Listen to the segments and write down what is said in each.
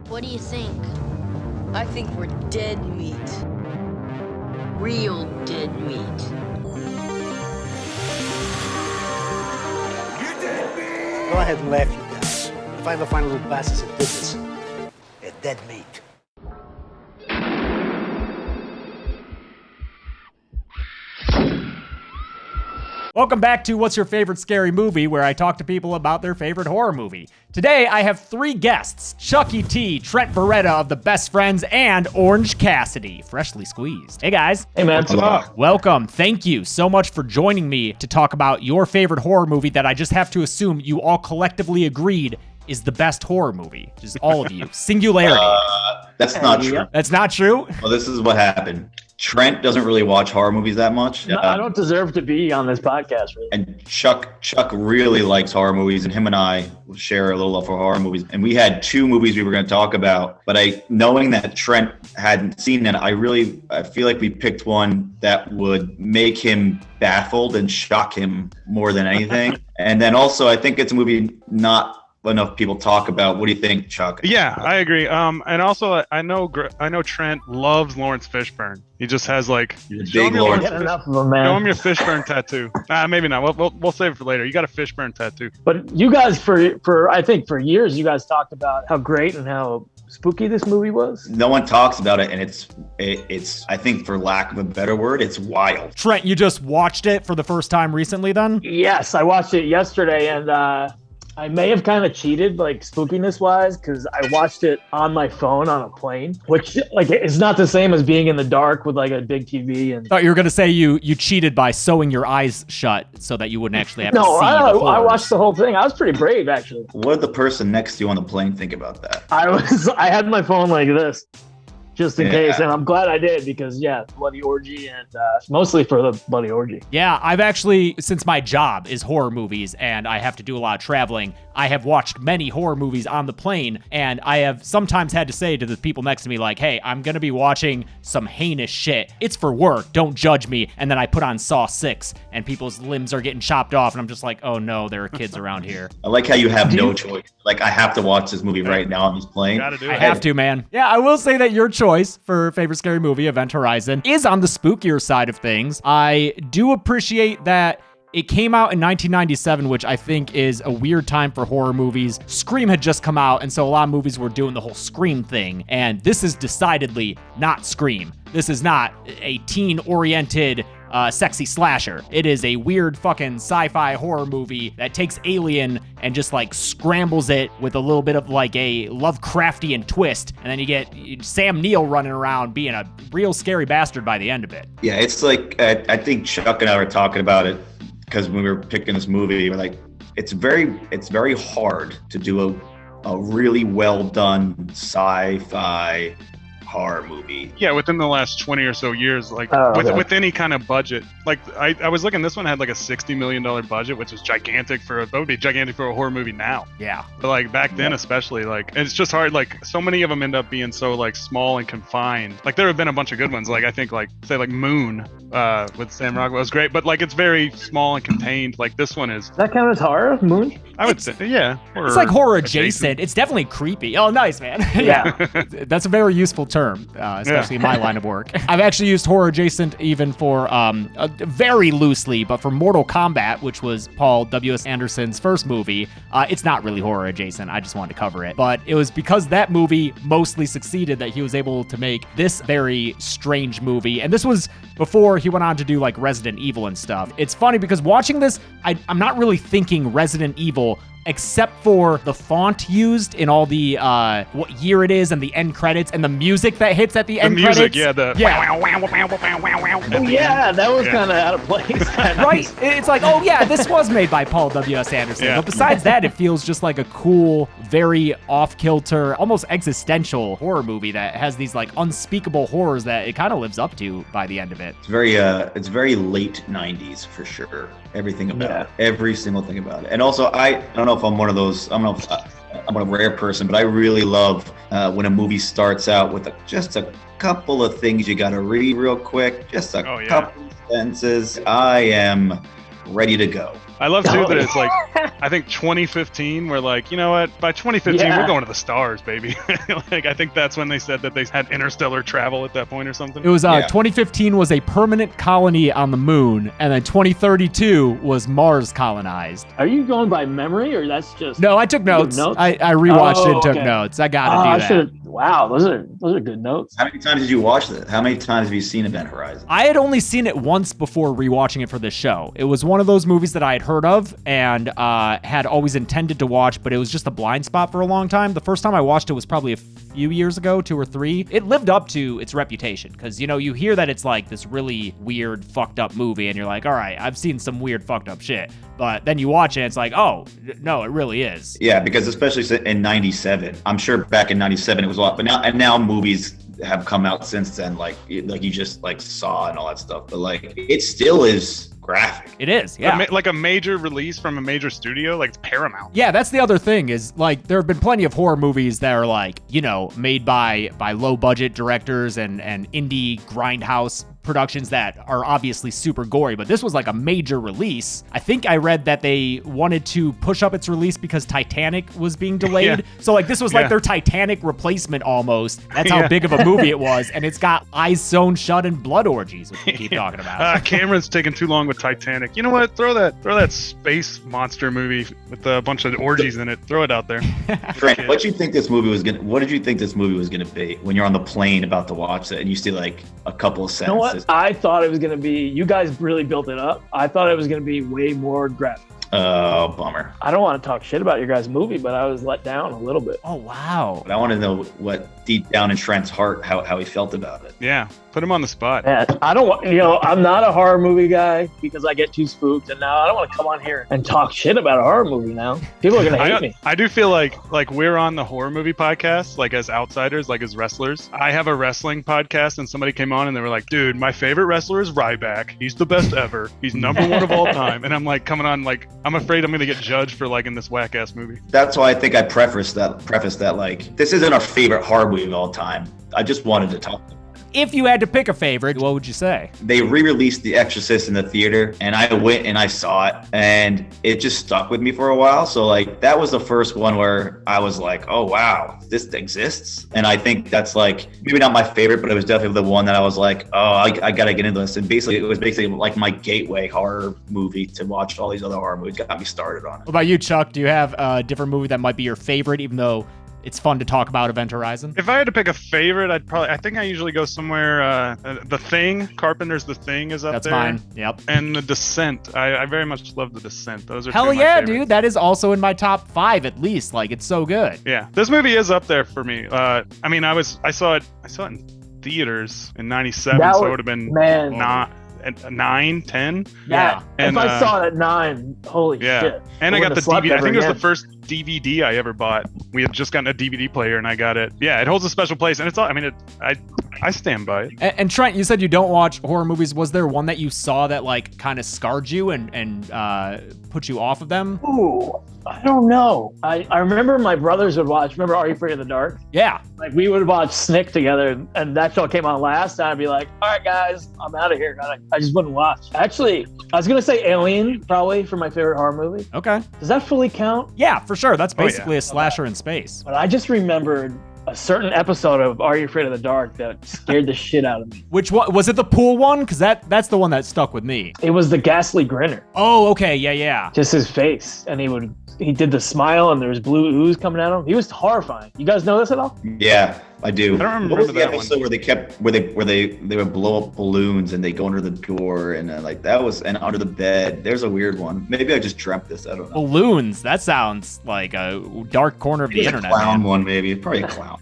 What do you think? I think we're dead meat. Real dead meat. Go ahead and laugh, you guys. If I ever find a little bastards that did this, they're dead meat. Welcome back to What's Your Favorite Scary Movie, where I talk to people about their favorite horror movie. Today, I have three guests, Chucky T, Trent Beretta of the Best Friends, and Orange Cassidy, freshly squeezed. Hey, guys. Hey, man. What's up? Welcome. Thank you so much for joining me to talk about your favorite horror movie that I just have to assume you all collectively agreed is the best horror movie. Just all of you. Singularity. That's not true. That's not true? Well, this is what happened. Trent doesn't really watch horror movies that much. No, I don't deserve to be on this podcast, really. And Chuck really likes horror movies, and him and I share a little love for horror movies. And we had two movies we were going to talk about, but knowing that Trent hadn't seen it, I feel like we picked one that would make him baffled and shock him more than anything. And then also, I think it's a movie not enough people talk about. What do you think, Chuck? Yeah, I agree. And also, I know Trent loves Lawrence Fishburne. He just has like big Lawrence. Get enough of him, man. Show him your Fishburne tattoo. Maybe not. We'll save it for later. You got a Fishburne tattoo. But you guys, for I think for years, you guys talked about how great and how spooky this movie was. No one talks about it, and it's I think, for lack of a better word, it's wild. Trent, you just watched it for the first time recently then? Yes, I watched it yesterday, and I may have kind of cheated, like spookiness wise, because I watched it on my phone on a plane, which like it's not the same as being in the dark with like a big TV. And thought you were gonna say you cheated by sewing your eyes shut so that you wouldn't actually have to see the I horrors. watched the whole thing. I was pretty brave, actually. What did the person next to you on the plane think about that? I had my phone like this, just in case, and I'm glad I did because bloody orgy, and mostly for the bloody orgy. Yeah, I've actually, since my job is horror movies and I have to do a lot of traveling, I have watched many horror movies on the plane, and I have sometimes had to say to the people next to me, like, hey, I'm gonna be watching some heinous shit. It's for work, don't judge me. And then I put on Saw 6 and people's limbs are getting chopped off, and I'm just like, oh no, there are kids around here. I like how you have no choice. Like, I have to watch this movie right now on this plane. Gotta do it. I have to, man. Yeah, I will say that your choice for favorite scary movie, Event Horizon, is on the spookier side of things. I do appreciate that it came out in 1997, which I think is a weird time for horror movies. Scream had just come out, and so a lot of movies were doing the whole Scream thing, and this is decidedly not Scream. This is not a teen-oriented sexy slasher. It is a weird fucking sci-fi horror movie that takes Alien and just like scrambles it with a little bit of like a Lovecraftian twist, and then you get Sam Neill running around being a real scary bastard by the end of it. Yeah, it's like, I think Chuck and I were talking about it because when we were picking this movie, we're like, it's very hard to do a really well done sci-fi horror movie. Yeah, within the last 20 or so years, like with any kind of budget. Like I was looking, this one had like a $60 million budget, which is gigantic that would be gigantic for a horror movie now. Yeah. But like back then, especially, like it's just hard. Like so many of them end up being so like small and confined. Like there have been a bunch of good ones. Like I think like say like Moon with Sam Rockwell was great, but like it's very small and contained. Like this one is. That kind of horror, Moon? I would say, yeah. It's like horror adjacent. It's definitely creepy. Oh, nice, man. Yeah. That's a very useful term, especially in my line of work. I've actually used horror adjacent even for, very loosely, but for Mortal Kombat, which was Paul W.S. Anderson's first movie. It's not really horror adjacent. I just wanted to cover it. But it was because that movie mostly succeeded that he was able to make this very strange movie. And this was before he went on to do like Resident Evil and stuff. It's funny because watching this, I'm not really thinking Resident Evil except for the font used in all the what year it is and the end credits and the music that hits at the end credits. The music, Yeah, that was kind of out of place. Right? It's like, oh yeah, this was made by Paul W.S. Anderson. Yeah. But besides that, it feels just like a cool, very off-kilter, almost existential horror movie that has these like unspeakable horrors that it kind of lives up to by the end of it. It's very late 90s for sure. Everything about it. Every single thing about it. And also, I don't know if I'm one of those, I'm a rare person, but I really love when a movie starts out with just a couple of things you got to read real quick, just a couple of sentences. I am ready to go. I love too that it's like, I think 2015, we're like, you know what? By 2015, we're going to the stars, baby. Like, I think that's when they said that they had interstellar travel at that point or something. It was 2015 was a permanent colony on the moon, and then 2032 was Mars colonized. Are you going by memory, or that's just? No, I took notes. I rewatched it and took notes. I got to do that. Wow, those are good notes. How many times did you watch that? How many times have you seen Event Horizon? I had only seen it once before rewatching it for this show. It was one of those movies that I had heard of and had always intended to watch, but it was just a blind spot for a long time. The first time I watched it was probably a few years ago, 2 or 3. It lived up to its reputation because, you know, you hear that it's like this really weird, fucked up movie and you're like, all right, I've seen some weird, fucked up shit. But then you watch it and it's like, oh, no, it really is. Yeah, because especially in 97, I'm sure back in 97 it was a lot, but now movies have come out since then, like you just like Saw and all that stuff, but like it still is graphic. It is, yeah. Like a major release from a major studio, like it's Paramount. Yeah, that's the other thing is like there have been plenty of horror movies that are like, you know, made by low budget directors and indie grindhouse productions that are obviously super gory, but this was like a major release. I think I read that they wanted to push up its release because Titanic was being delayed. So like this was like their Titanic replacement almost. That's how big of a movie it was. And it's got eyes sewn shut and blood orgies, which we keep talking about. Cameron's taking too long with Titanic. You know what? Throw that space monster movie with a bunch of orgies in it. Throw it out there. Trent, what did you think this movie was gonna be when you're on the plane about to watch it and you see like a couple of sentences? You know what? I thought it was going to be, you guys really built it up. I thought it was going to be way more graphic. Oh, bummer. I don't want to talk shit about your guys' movie, but I was let down a little bit. Oh, wow. But I want to know what deep down in Trent's heart, how he felt about it. Yeah, put him on the spot. Yeah, I don't want, I'm not a horror movie guy because I get too spooked, and now I don't want to come on here and talk shit about a horror movie now. People are going to hate me. I do feel like we're on the horror movie podcast, like as outsiders, like as wrestlers. I have a wrestling podcast, and somebody came on and they were like, dude, my favorite wrestler is Ryback. He's the best ever. He's number one of all time. And I'm like coming on like, I'm afraid I'm going to get judged for liking this whack ass movie. That's why I think I preface that like, this isn't our favorite horror movie of all time. I just wanted to talk. If you had to pick a favorite, what would you say? They re-released The Exorcist in the theater, and I went and I saw it, and it just stuck with me for a while. So like that was the first one where I was like, oh wow, this exists. And I think that's like maybe not my favorite, but it was definitely the one that I was like, oh, I gotta get into this. And basically it was like my gateway horror movie to watch all these other horror movies. Got me started on it. What about you, Chuck? Do you have a different movie that might be your favorite, even though it's fun to talk about Event Horizon? If I had to pick a favorite, I think I usually go somewhere, The Thing, Carpenter's The Thing is up That's there. That's mine, yep. And The Descent. I very much love The Descent. Those are Hell two of my yeah, favorites. dude. That is also in my top 5 at least. Like, it's so good. Yeah, this movie is up there for me. I mean, I saw it in theaters in 97, so it would have been not. At 9, 10. Yeah. And, if I saw it at 9, holy shit. And I got the DVD. I think it was the again. first DVD I ever bought. We had just gotten a DVD player and I got it. Yeah, it holds a special place. And it's all, I mean, I stand by it. And Trent, you said you don't watch horror movies. Was there one that you saw that like kind of scarred you and put you off of them? Ooh, I don't know. I remember my brothers would watch, remember Are You Afraid of the Dark? Yeah. Like we would watch Snick together and that show came on last and I'd be like, all right guys, I'm out of here. I just wouldn't watch. Actually, I was going to say Alien probably for my favorite horror movie. Okay. Does that fully count? Yeah, for sure. That's basically a slasher in space. But I just remembered a certain episode of Are You Afraid of the Dark that scared the shit out of me. Which one? Was it the pool one? Because that's the one that stuck with me. It was the ghastly grinner. Oh, okay. Yeah. Just his face. And he did the smile and there was blue ooze coming at him. He was horrifying. You guys know this at all? Yeah, I do. I don't remember what was the that episode one. where they would blow up balloons and they go under the door and like that was and under the bed. There's a weird one. Maybe I just dreamt this. I don't know. Balloons. That sounds like a dark corner of the internet. A clown man. one, maybe. Probably a clown.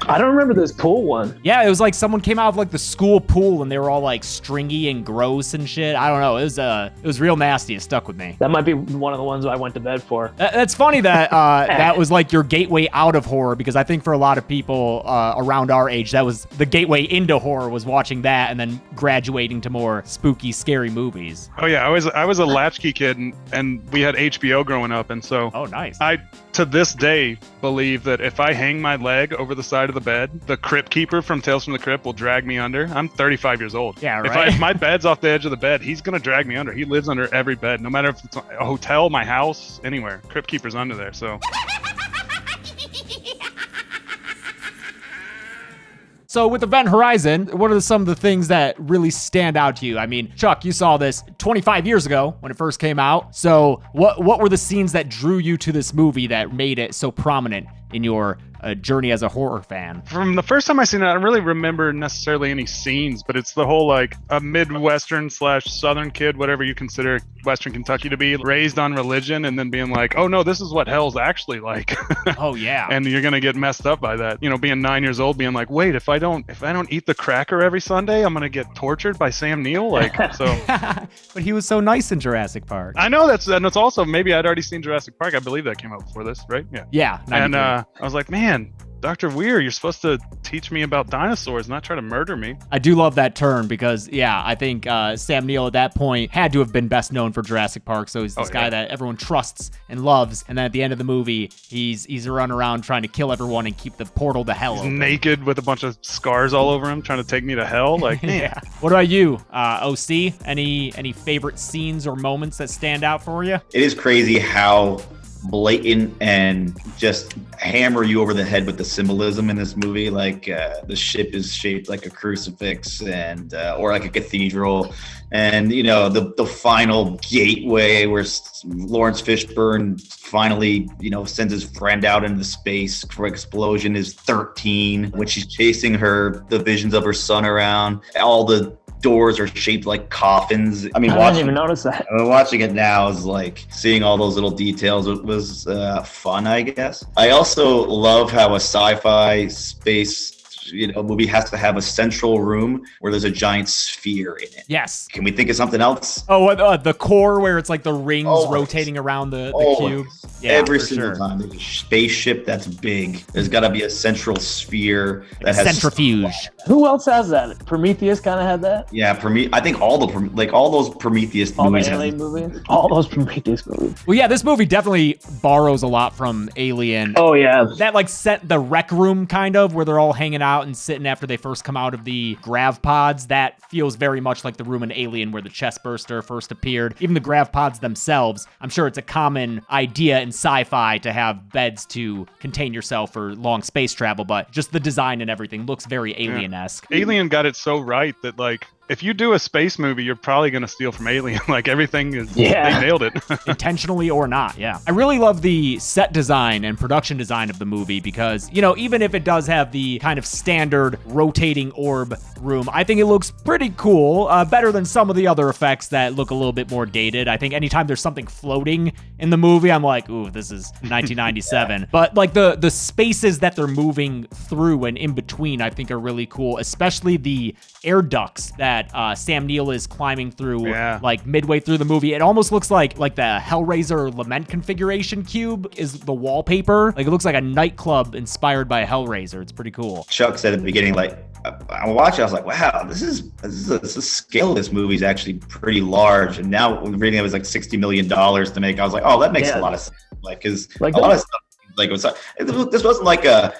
I don't remember this pool one. Yeah, it was like someone came out of like the school pool and they were all like stringy and gross and shit. I don't know. It was real nasty. It stuck with me. That might be one of the ones I went to bed for. That's funny that that was like your gateway out of horror, because I think for a lot of people around our age, that was the gateway into horror, was watching that and then graduating to more spooky, scary movies. Oh yeah, I was a latchkey kid and we had HBO growing up, and so oh nice. I to this day believe that if I hang my leg over the side side of the bed. The crypt keeper from Tales from the Crypt will drag me under. I'm 35 years old. Yeah, right. If my bed's off the edge of the bed, he's gonna drag me under. He lives under every bed, no matter if it's a hotel, my house, anywhere. Crypt keeper's under there, so. So with Event Horizon, what are some of the things that really stand out to you? I mean, Chuck, you saw this 25 years ago when it first came out. So what were the scenes that drew you to this movie that made it so prominent in your journey as a horror fan? From the first time I seen it, I don't really remember necessarily any scenes, but it's the whole like a Midwestern / Southern kid, whatever you consider Western Kentucky to be, raised on religion and then being like, oh no, this is what hell's actually like. Oh yeah. And you're gonna get messed up by that. You know, being 9 years old, being like, wait, if I don't eat the cracker every Sunday, I'm gonna get tortured by Sam Neill. Like, so. But he was so nice in Jurassic Park. I know that's also maybe I'd already seen Jurassic Park. I believe that came out before this, right? Yeah. Yeah. And I was like, man, Dr. Weir, you're supposed to teach me about dinosaurs, not try to murder me. I do love that turn because, yeah, I think Sam Neill at that point had to have been best known for Jurassic Park. So he's this guy that everyone trusts and loves. And then at the end of the movie, he's running around trying to kill everyone and keep the portal to hell open. Naked with a bunch of scars all over him, trying to take me to hell. Like, man. Yeah. What about you, OC? Any favorite scenes or moments that stand out for you? It is crazy how blatant and just hammer you over the head with the symbolism in this movie. Like the ship is shaped like a crucifix and or like a cathedral, and you know the final gateway where Lawrence Fishburne finally sends his friend out into space for explosion is 13, when she's chasing the visions of her son around. All the doors are shaped like coffins. I mean, I didn't even notice that. Watching it now is like seeing all those little details. It was fun, I guess. I also love how a sci-fi space movie has to have a central room where there's a giant sphere in it. Yes. Can we think of something else? Oh, the core where it's like the rings rotating around the cube. Yeah, every single time there's a spaceship that's big, there's got to be a central sphere that has centrifuge. Who else has that? Prometheus kind of had that. Yeah, I think all those Prometheus movies. All those Prometheus movies. Well, yeah, this movie definitely borrows a lot from Alien. Oh yeah, that like set the rec room kind of where they're all hanging out and sitting after they first come out of the grav pods. That feels very much like the room in Alien where the chest burster first appeared. Even the grav pods themselves, I'm sure it's a common idea in sci-fi to have beds to contain yourself for long space travel, but just the design and everything looks very Alien-esque. Alien got it so right that like, if you do a space movie, you're probably going to steal from Alien. Like everything is, they nailed it. Intentionally or not, yeah. I really love the set design and production design of the movie because, even if it does have the kind of standard rotating orb room, I think it looks pretty cool. Better than some of the other effects that look a little bit more dated. I think anytime there's something floating in the movie, I'm like, ooh, this is 1997. But like the spaces that they're moving through and in between, I think are really cool, especially the air ducts that Sam Neill is climbing through like midway through the movie. It almost looks like the Hellraiser Lament configuration cube is the wallpaper. Like it looks like a nightclub inspired by Hellraiser. It's pretty cool. Chuck said at the beginning, like I watched it, I was like, wow, the scale of this movie is actually pretty large. And now reading it was like $60 million to make, I was like, oh, that makes a lot of sense. Like, because a lot of stuff, like this wasn't like a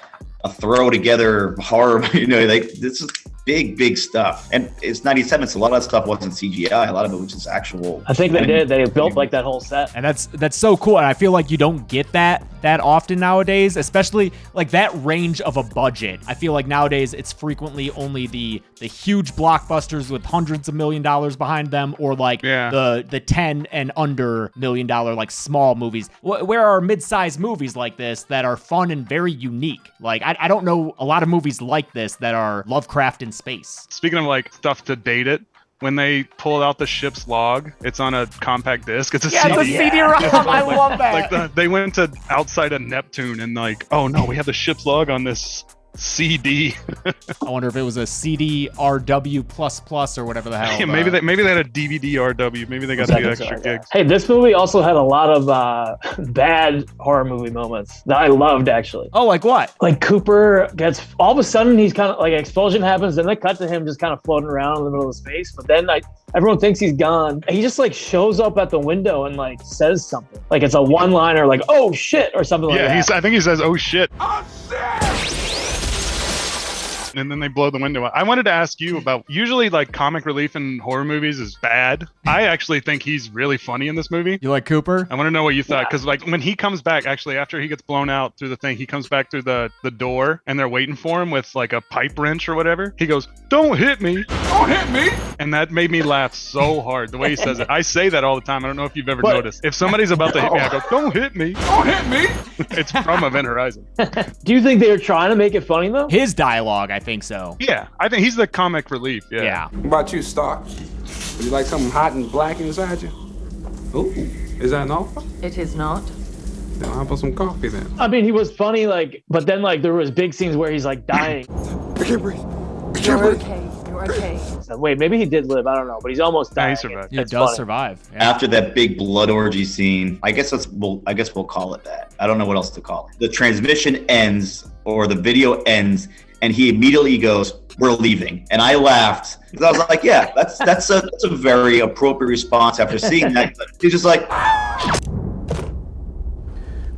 throw together horror, like this is big stuff. And it's 97, so a lot of that stuff wasn't CGI. A lot of it was just actual. I think they did. They built like that whole set. And that's so cool. And I feel like you don't get that often nowadays, especially like that range of a budget. I feel like nowadays it's frequently only the huge blockbusters with hundreds of $1 million behind them, or like the 10 and under $1 million like small movies. Where are mid-sized movies like this that are fun and very unique? Like I don't know a lot of movies like this that are Lovecraft in space. Speaking of like stuff to date it, when they pull out the ship's log, it's on a compact disc. It's a CD. It's a CD-ROM. I love that. Like they went to outside of Neptune and like, oh no, we have the ship's log on this CD. I wonder if it was a CD-RW++ or whatever the hell. Yeah, maybe they had a DVD RW. Maybe they got the extra gigs. Hey, this movie also had a lot of bad horror movie moments that I loved, actually. Oh, like what? Like Cooper gets, all of a sudden he's kind of like, an explosion happens, then they cut to him just kind of floating around in the middle of space, but then everyone thinks he's gone. He just like shows up at the window and like says something. Like it's a one-liner like, oh shit, or something like that. I think he says, oh shit. Oh shit! and then they blow the window out. I wanted to ask you about, usually like comic relief in horror movies is bad. I actually think he's really funny in this movie. You like Cooper? I want to know what you thought, because like when he comes back, actually after he gets blown out through the thing, he comes back through the door and they're waiting for him with like a pipe wrench or whatever. He goes, "Don't hit me. Don't hit me." And that made me laugh so hard, the way he says it. I say that all the time. I don't know if you've ever noticed. If somebody's about to hit me, I go, "Don't hit me. Don't hit me." It's from Event Horizon. Do you think they were trying to make it funny though? His dialogue, I think so. Yeah, I think he's the comic relief. Yeah. What about you, Star? Would you like something hot and black inside you? Ooh, is that an offer? It is not. Then I'll put some coffee then. I mean, he was funny, like, but then like there was big scenes where he's like dying. I can't breathe. I can't You're breathe. okay. You're okay. So, wait, maybe he did live. I don't know, but he's almost Yeah, dying. he survived. He It's does funny. survive. Yeah. After that big blood orgy scene, I guess we'll call it that. I don't know what else to call it. The transmission ends, or the video ends, and he immediately goes, "We're leaving." And I laughed because I was like, "Yeah, that's a very appropriate response after seeing that." He's just like,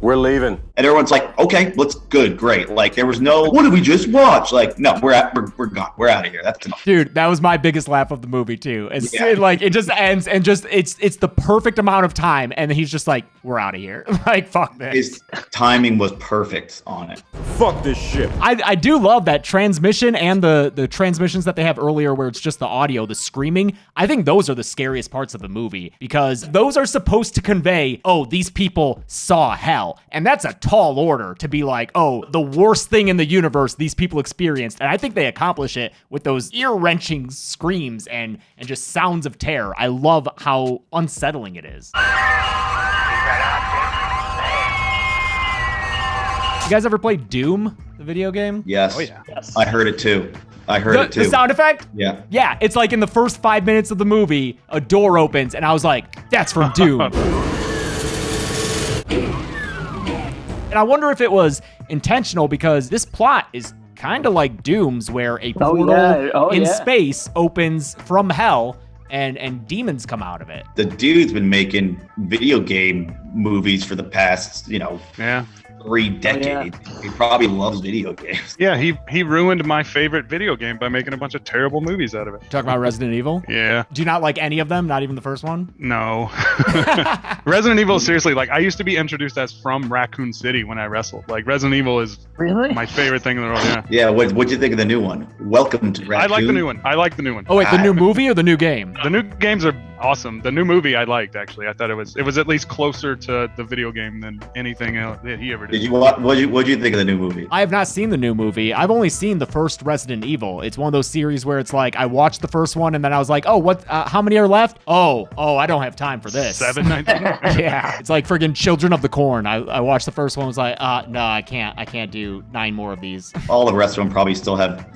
We're leaving. and everyone's like, "Okay, let's good, great." Like there was no, "What did we just watch?" Like, no, we're gone. We're out of here. That's enough. Dude, that was my biggest laugh of the movie too. It's Yeah. like it just ends and just it's the perfect amount of time, and he's just like, "We're out of here." Like, fuck this. His timing was perfect on it. Fuck this shit. I do love that transmission and the transmissions that they have earlier where it's just the audio, the screaming. I think those are the scariest parts of the movie because those are supposed to convey, oh, these people saw hell. And that's a tall order to be like, oh, the worst thing in the universe these people experienced. And I think they accomplish it with those ear-wrenching screams and just sounds of terror. I love how unsettling it is. You guys ever play Doom, the video game? Yes. Oh, yeah. Yes. I heard it too. I heard it too. The sound effect? Yeah. Yeah, it's like in the first 5 minutes of the movie, a door opens, and I was like, that's from Doom. And I wonder if it was intentional because this plot is kind of like Doom's, where a portal in space opens from hell and demons come out of it. The dude's been making video game movies for the past, Yeah. 3 decades. He probably loves video games. Yeah, he ruined my favorite video game by making a bunch of terrible movies out of it. Talking about Resident Evil? Yeah. Do you not like any of them? Not even the first one? No. Resident Evil, seriously, like I used to be introduced as from Raccoon City when I wrestled. Like Resident Evil is Really? my favorite thing in the world. Yeah. Yeah, what'd you think of the new one? Welcome to Raccoon. I like the new one. I like the new one. Oh, wait, the new movie or the new game? The new games are awesome. The new movie I liked, actually. I thought it was at least closer to the video game than anything else that he ever did. Did you watch? What'd you think of the new movie? I have not seen the new movie. I've only seen the first Resident Evil. It's one of those series where it's like I watched the first one and then I was like, oh, what? How many are left? Oh, I don't have time for this. 7.99. Yeah, it's like friggin' Children of the Corn. I watched the first one. Was like, no, I can't do 9 more of these. All the rest of them probably still have,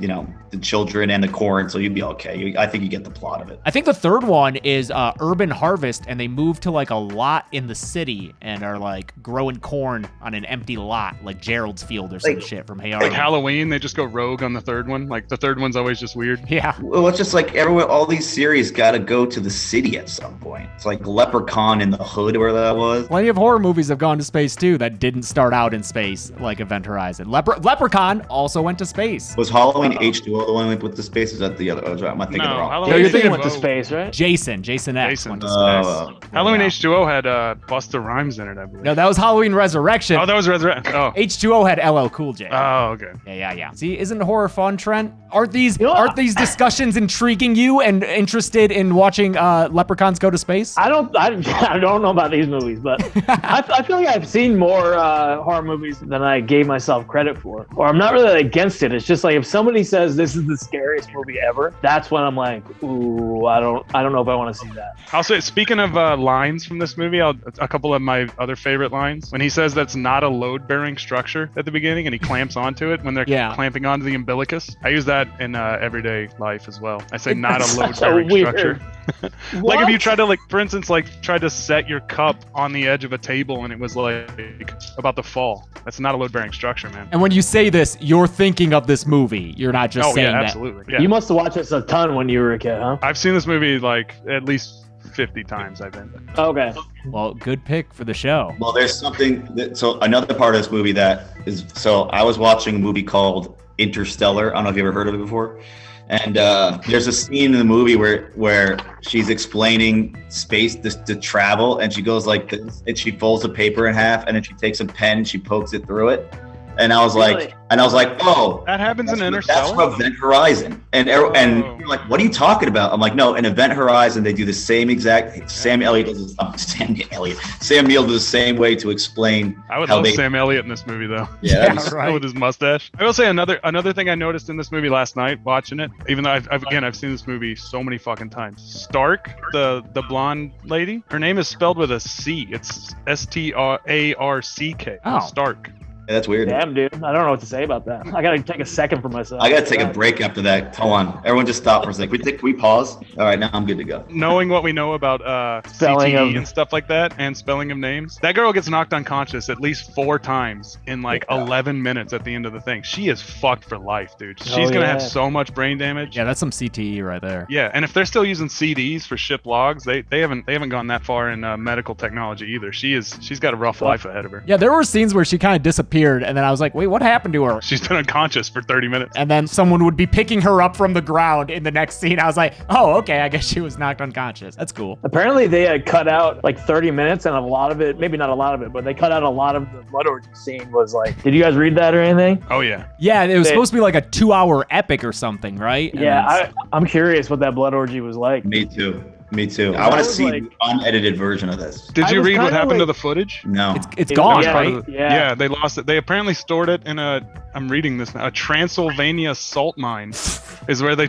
the children and the corn, so you'd be okay. I think you get the plot of it. I think the third one is Urban Harvest, and they move to like a lot in the city and are like growing corn on an empty lot, like Gerald's Field or some shit from Hey Like Arnold. Halloween, they just go rogue on the third one. Like the third one's always just weird. Yeah. Well, it's just like all these series got to go to the city at some point. It's like Leprechaun in the Hood, where that was. Plenty of horror movies have gone to space too that didn't start out in space, like Event Horizon. Leprechaun also went to space. Was Halloween H2O the one we put to space? Is that the other? Am I thinking No, wrong? Halloween No, you're thinking went to H2O space, right? Jason X Jason. went to space. Halloween Yeah. H2O had Busta Rhymes in it, I believe. No, that was Halloween Resurrection. Oh, that was Resurrection. Oh. H2O had LL Cool J. Oh, okay. Yeah. See, isn't horror fun, Trent? Aren't these know, these discussions intriguing you and interested in watching leprechauns go to space? I don't know about these movies, but I feel like I've seen more horror movies than I gave myself credit for. Or I'm not really against it. It's just like if somebody says this is the scariest movie ever, that's when I'm like, ooh, I don't know if I want to see that. I'll say, speaking of lines from this movie, a couple of my other favorite lines. When he says that's not a load-bearing structure at the beginning and he clamps onto it when they're clamping onto the umbilicus. I use that in everyday life as well. I say not a load-bearing structure. Like if you try to, like, for instance, like try to set your cup on the edge of a table and it was like about to fall. That's not a load-bearing structure, man. And when you say this, you're thinking of this movie. You're not just saying that. Absolutely. Yeah. You must have watched this a ton when you were a kid, huh? I've seen this movie like at least 50 times, I think. Okay. Well, good pick for the show. Well, there's something so another part of this movie that is, so I was watching a movie called Interstellar. I don't know if you ever heard of it before. And there's a scene in the movie where she's explaining space, the travel, and she goes like this, and she folds the paper in half, and then she takes a pen and she pokes it through it. And I was like, oh, That happens in that's Interstellar? from Event Horizon. And you're like, what are you talking about? I'm like, no, in Event Horizon, they do the same exact. Sam Neill does the same way to explain. I would how love they. Sam Elliott in this movie, though. Yeah, right. With his mustache. I will say another thing I noticed in this movie last night watching it, even though I've seen this movie so many fucking times. Stark, the blonde lady, her name is spelled with a C. It's Starck. Oh. Stark. Yeah, that's weird. Damn, dude. I don't know what to say about that. I gotta take a second for myself. I gotta take a break after that. Hold on, everyone, just stop for a second. Can we pause? All right, now I'm good to go. Knowing what we know about Spelling CTE of- and stuff like that, and spelling of names, that girl gets knocked unconscious at least 4 times in like 11 minutes at the end of the thing. She is fucked for life, dude. She's gonna have so much brain damage. Yeah, that's some CTE right there. Yeah, and if they're still using CDs for ship logs, they haven't gone that far in medical technology either. She's got a rough life ahead of her. Yeah, there were scenes where she kind of disappeared, and then I was like, wait, what happened to her? She's been unconscious for 30 minutes. And then someone would be picking her up from the ground in the next scene. I was like, oh, okay, I guess she was knocked unconscious. That's cool. Apparently they had cut out like 30 minutes, and a lot of it, maybe not a lot of it, but they cut out a lot of the blood orgy scene. Was like, did you guys read that or anything? Oh yeah. Yeah, it was supposed to be like a 2-hour epic or something, right? And Yeah, I'm curious what that blood orgy was like. Me too. I want to see the unedited version of this. Did you was read what kinda happened to like- the footage? No. it's gone, Yeah, right? yeah. They lost it. They apparently stored it in I'm reading this now, a Transylvania salt mine is where they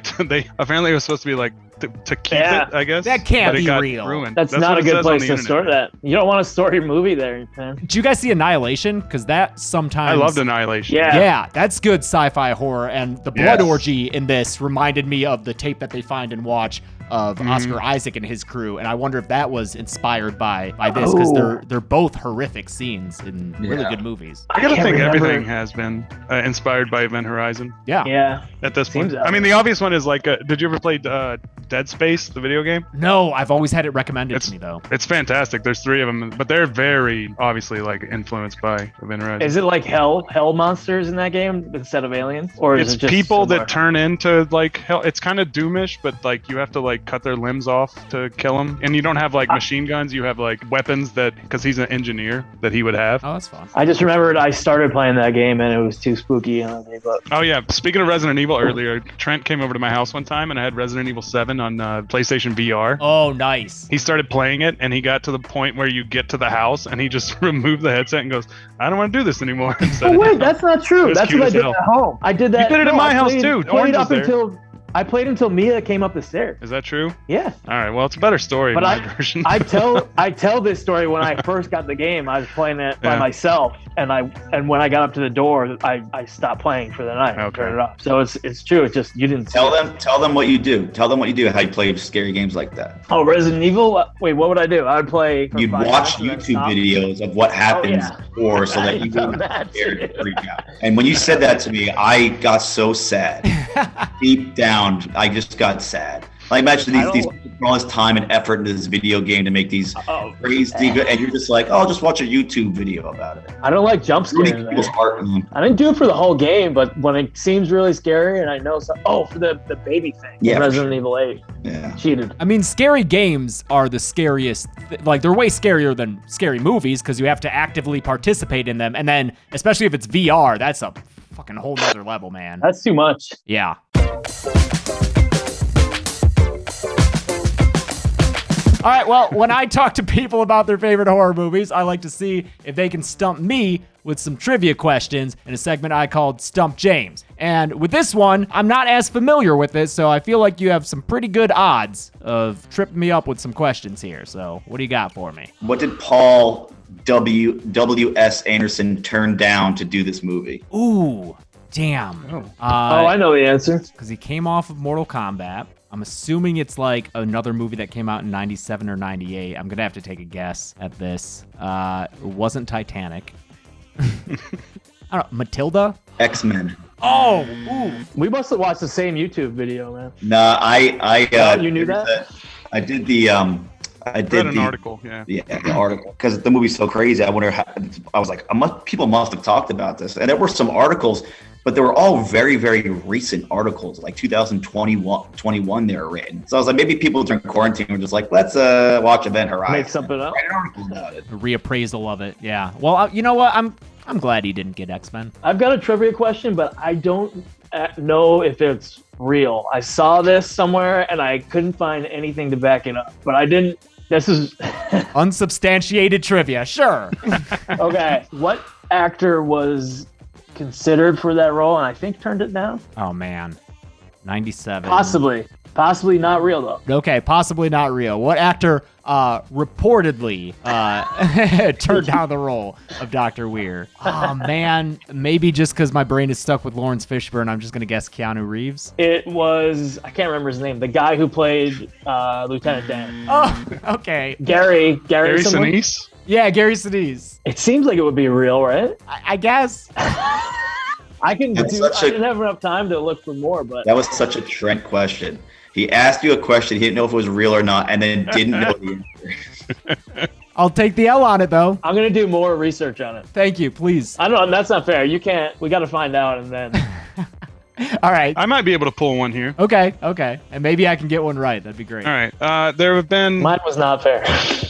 apparently it was supposed to be like to keep Yeah. it, I guess. That can't but it be got real. ruined. That's what not a it good says on place the to internet. store that. You don't want to store your movie there, man. Did you guys see Annihilation? Because that sometimes... I loved Annihilation. Yeah. Yeah, that's good sci-fi horror, and the blood Yes. orgy in this reminded me of the tape that they find and watch of Oscar Isaac and his crew, and I wonder if that was inspired by this, because they're both horrific scenes in really good movies. I gotta can't think remember. everything has been inspired by Event Horizon Yeah. Yeah. at this point. Seems that I mean, way. the obvious one is like, did you ever play Dead Space, the video game? No, I've always had it recommended to me, though. It's fantastic. There's 3 of them, but they're very obviously like influenced by Event Horizon. Is it like hell monsters in that game instead of aliens, or is It's it just people similar? that turn into like hell. It's kind of Doomish, but like you have to like cut their limbs off to kill them, and you don't have like machine guns. You have like weapons that, because he's an engineer, that he would have. Oh, that's fun. I just remembered I started playing that game and it was too spooky. And I gave up. Oh yeah. Speaking of Resident Evil, earlier Trent came over to my house one time, and I had Resident Evil 7 on PlayStation VR. Oh, nice. He started playing it, and he got to the point where you get to the house, and he just removed the headset and goes, "I don't want to do this anymore." And set Oh it wait, down. that's not It true. was That's cute what I as did hell. at home. I did that. You did it in my house, too. Orange was there. I played until Mia came up the stairs. Is that true? Yeah. All right. Well, it's a better story. But in my version. I tell this story when I first got the game. I was playing it by Yeah. myself, and when I got up to the door, I stopped playing for the night. Okay. Turned it off. So it's true. It's just you didn't see Tell it. them what you do. Tell them what you do. How you play scary games like that. Oh, Resident Evil. Wait, what would I do? I would play. for You'd 5 watch minutes and then YouTube stop. videos of what happens yeah. before, so that you I've done wouldn't that be scared too. and freak out. And when you said that to me, I got so sad. Deep down, I just got sad. Like, imagine these people put all this time and effort into this video game to make these crazy, and you're just like, oh, just watch a YouTube video about it. I don't like jump scares. Ruining people's heart in them. I didn't do it for the whole game, but when it seems really scary and I know for the baby thing. Yeah, for Resident Evil 8. Yeah. Cheated. I mean, scary games are the scariest. Like, they're way scarier than scary movies because you have to actively participate in them. And then, especially if it's VR, that's a fucking whole nother level, man. That's too much. Yeah. All right, well, when I talk to people about their favorite horror movies, I like to see if they can stump me with some trivia questions in a segment I called Stump James. And with this one, I'm not as familiar with it, so I feel like you have some pretty good odds of tripping me up with some questions here. So what do you got for me? What did Paul W.S. Anderson turn down to do this movie? Ooh, damn. I know the answer. Because he came off of Mortal Kombat. I'm assuming it's like another movie that came out in 97 or 98. I'm going to have to take a guess at this. It wasn't Titanic. I don't know. Matilda? X-Men. Oh, ooh. We must have watched the same YouTube video, man. No, I You knew that? I did the I did read an the- article. Yeah. Yeah, the article, because the movie's so crazy. I wonder how, I was like, people must have talked about this. And there were some articles, but they were all very, very recent articles, like 2021 they were written. So I was like, maybe people during quarantine were just like, let's watch Event Horizon. Make something up. Write an article about it. A reappraisal of it. Yeah. Well, you know what? I'm glad he didn't get X-Men. I've got a trivia question, but I don't know if it's real. I saw this somewhere and I couldn't find anything to back it up, but I didn't. This is Unsubstantiated trivia. Sure. okay. What actor was considered for that role and I think turned it down? Oh man. 97. Possibly not real though. Okay, possibly not real. What actor reportedly turned down the role of Dr. Weir? Oh man, maybe just because my brain is stuck with Lawrence Fishburne, I'm just gonna guess Keanu Reeves. It was, I can't remember his name, the guy who played Lieutenant Dan. Oh, okay. Gary someone? Sinise? Yeah, Gary Sinise. It seems like it would be real, right? I guess. I didn't have enough time to look for more, but That was such a Trent question. He asked you a question, he didn't know if it was real or not, and then didn't know the answer. I'll take the L on it though. I'm gonna do more research on it. Thank you, please. I don't know, that's not fair. You can't, we gotta find out and then. All right. I might be able to pull one here. Okay. And maybe I can get one right. That'd be great. All right. There have been Mine was not fair.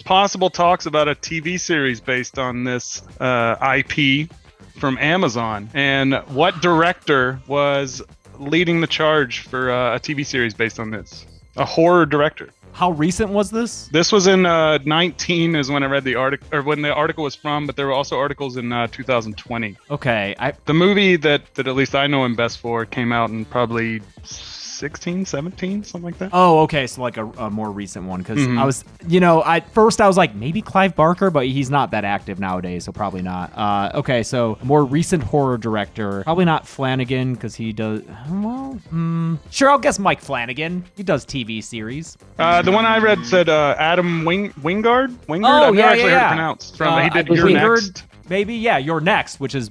possible talks about a TV series based on this IP from Amazon. And what director was leading the charge for a TV series based on this? A horror director. How recent was this? This was in 19 is when I read the article, or when the article was from, but there were also articles in 2020. Okay. The movie that at least I know him best for came out in probably 16, 17, something like that. Oh, okay. So like a more recent one. Because Mhm. I was, at first I was like, maybe Clive Barker, but he's not that active nowadays, so probably not. Okay, so a more recent horror director. Probably not Flanagan, because he does, sure, I'll guess Mike Flanagan. He does TV series. The one I read said Adam Wingard? Oh, I've never yeah, actually heard yeah. it pronounced. He did I Your believe- Next. Maybe, yeah, You're Next, which is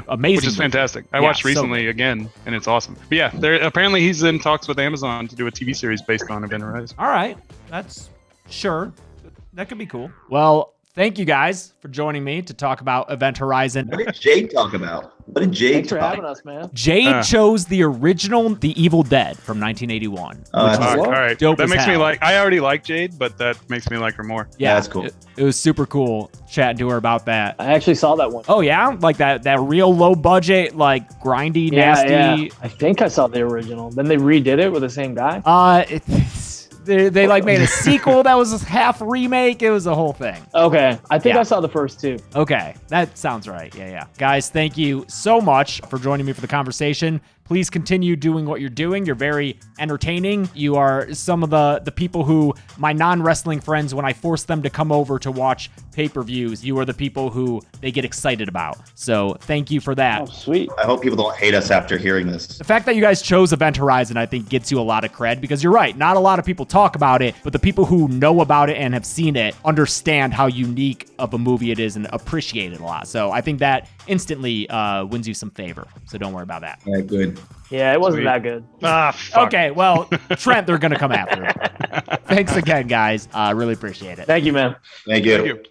amazing. Which is fantastic. I Yeah, watched so recently good. again, and it's awesome. But yeah, apparently he's in talks with Amazon to do a TV series based on Event Horizon. All right, that's sure. That could be cool. Well, thank you guys for joining me to talk about Event Horizon. What did Jade talk about? What did Jade Thanks for talk having about? us, man. Jade chose the original The Evil Dead from 1981. Oh, which that's was All right. dope That as makes me hell. like, I already like Jade, but that makes me like her more. Yeah, that's cool. It was super cool chatting to her about that. I actually saw that one. Oh yeah, like that real low budget, like grindy, nasty. Yeah. I think I saw the original. Then they redid it with the same guy. They like made a sequel that was a half remake. It was a whole thing. Okay, I think Yeah. I saw the first two. Okay, that sounds right. Yeah. Guys, thank you so much for joining me for the conversation. Please continue doing what you're doing. You're very entertaining. You are some of the people who, my non-wrestling friends, when I force them to come over to watch pay-per-views, you are the people who they get excited about. So thank you for that. Oh, sweet. I hope people don't hate us after hearing this. The fact that you guys chose Event Horizon, I think, gets you a lot of cred, because you're right. Not a lot of people talk about it, but the people who know about it and have seen it understand how unique of a movie it is and appreciate it a lot. So I think that instantly wins you some favor. So don't worry about that. All right, good. Yeah, it wasn't Sweet. that good. Fuck. Okay, well, Trent, they're going to come after it. Thanks again, guys. Really appreciate it. Thank you, man. Thank you. Thank you.